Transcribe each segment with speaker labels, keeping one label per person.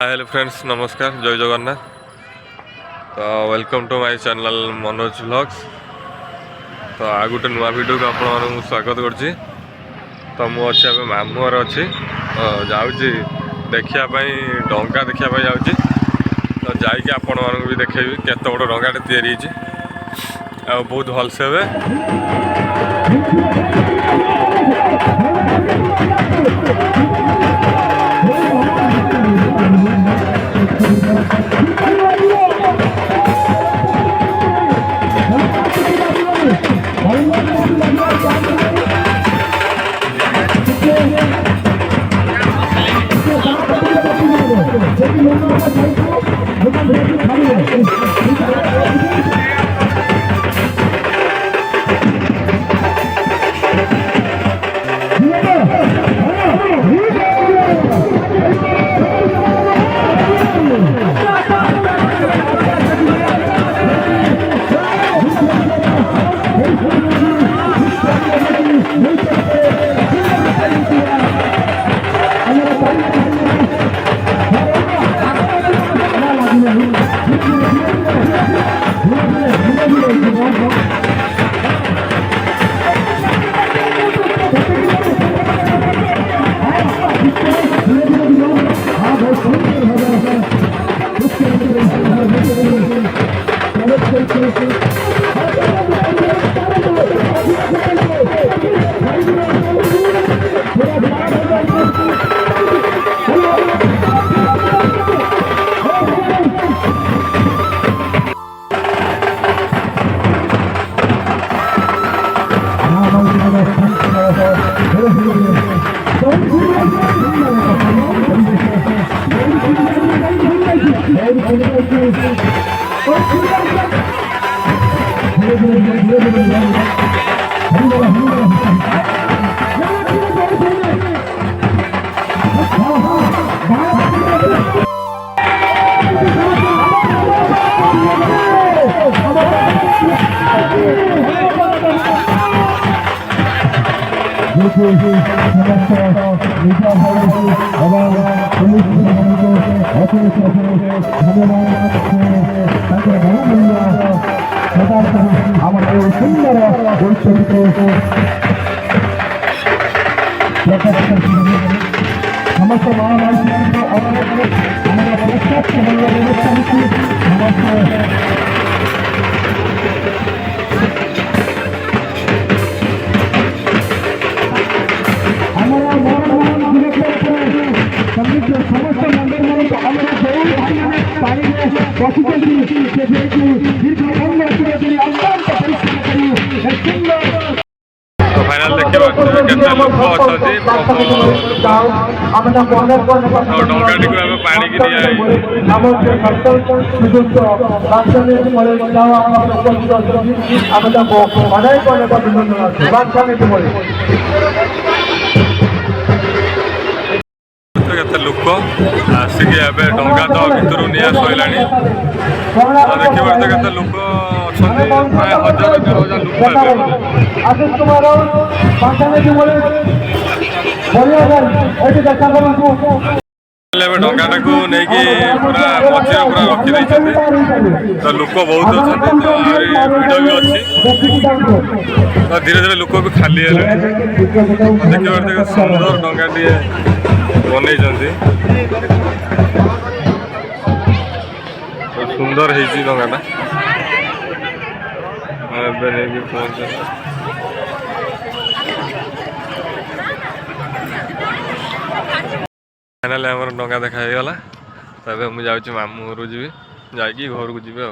Speaker 1: Hello friends, नमस्कार, जय जगन्नाथ। तो welcome to my channel Manoj vlogs. तो आ गोटे नुआ वीडियो को आपण स्वागत करछि। तो मु अच्छे अब मामू घर अच्छी जाऊँगी देखापी डंगा देखापी जाऊँगी। तो जाइए आपण मानक भी देखेबी केत बड़ डंगाटे तैयारी आ बहुत भलसे हुए। फाइनल देखिए केते लोक अछंती डंगाटी को आम पानी की केते लोक आसिक डंगा तो भितर निया सैला देखिए केते लोक प्राय 1000 डंगाटा को लेकिन पूरा मझे पूरा रखी तो लोक बहुत अच्छा तो भिड़ भी अच्छी तो धीरे धीरे लोक भी खाली है देखिए सुंदर डंगाटी बन सुंदर है डंगाटा फाइनाल आम डंगा देखा गला। तो मुझे जाऊँ मामू घर जी जा घर को जी तो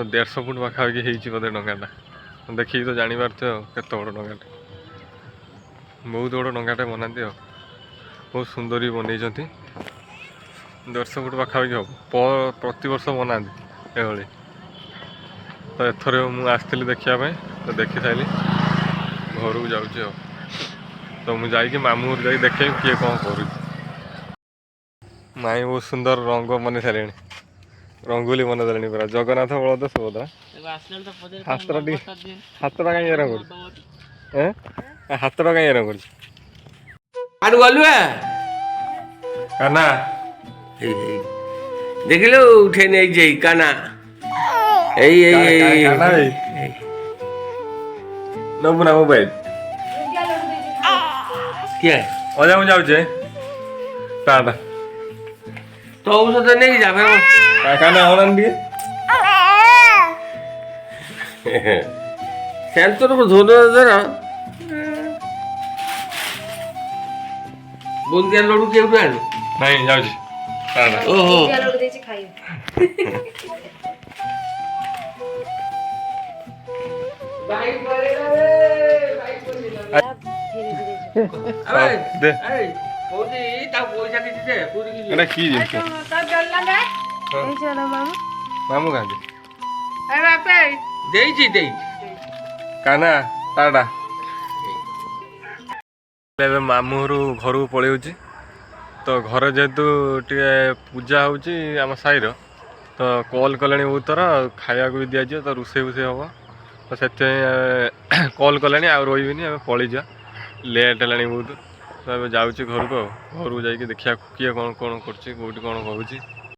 Speaker 1: 150 फुट पाखापाखि बोधे डंगाटा देखिए तो जापारे केत बड़ डंगाटे बहुत बड़ डंगाटे बनाती बहुत सुंदर भी बनई 150 फुट पाखापाखि हम प्रति वर्ष बनाती ये तो एथर मुझे देखापी तो देखी सारी घर को जाऊँ तो मुझे मामू घर जा देखे किए कौन कर माई बहुत सुंदर रंग बन सारे रंगोली बना दे पूरा जगन्नाथ बलद सुभद्रा हाथटा कहीं रंग हाथटा कहीं रंग କାହ୍ନା
Speaker 2: ଦେଖିଲୁ ଉଠେଇ ନେଇଛି କାହ୍ନା ଏଇ
Speaker 1: କାହ୍ନା ଭାଇ ନବୁ ନା ମୋବାଇଲ
Speaker 2: କିଏ
Speaker 1: ଅଜା ମୁଁ ଯାଉଛି ଟାଟା
Speaker 2: ତୋ ଔଷଧ ନେଇକି ଯା
Speaker 1: କାହ୍ନା ଅନାନି ଟିକେ
Speaker 2: ସେନ୍ତରକୁ ଧର ବୁନ୍ଦିଆ ଲଡୁ କେଉଁଠୁ ଆଣୁ
Speaker 1: ନାଇଁ ଯାଉଛି ଟାଟା
Speaker 2: ଓହୋ
Speaker 1: ଦେ
Speaker 2: ପଇସା କିଛି ଦେ
Speaker 1: ଏଟା କି ଜିନିଷ ମାମୁଁ କାହାନ୍ତି
Speaker 2: ଦେଇଛି
Speaker 1: କାହ୍ନା ଟାଟା ଏବେ ମାମୁଁ ଘରକୁ ପଳେଇଉଛି ତ ଘରେ ଯେହେତୁ ଟିକେ ପୂଜା ହେଉଛି ଆମ ସାହିର ତ କଲ୍ କଲେଣି ବହୁତ ଥର ଖାଇବାକୁ ବି ଦିଆଯିବ ତ ରୋଷେଇ ଫୋଷେଇ ହେବ ତ ସେଥିପାଇଁ କଲ୍ କଲେଣି ଆଉ ରହିବିନି ଆମେ ପଳେଇଯିବା ଲେଟ୍ ହେଲାଣି ବହୁତ ତ ଏବେ ଯାଉଛି ଘରକୁ ଆଉ ଘରକୁ ଯାଇକି ଦେଖିବା କିଏ କ'ଣ କରୁଛି କେଉଁଠି କ'ଣ କହୁଛି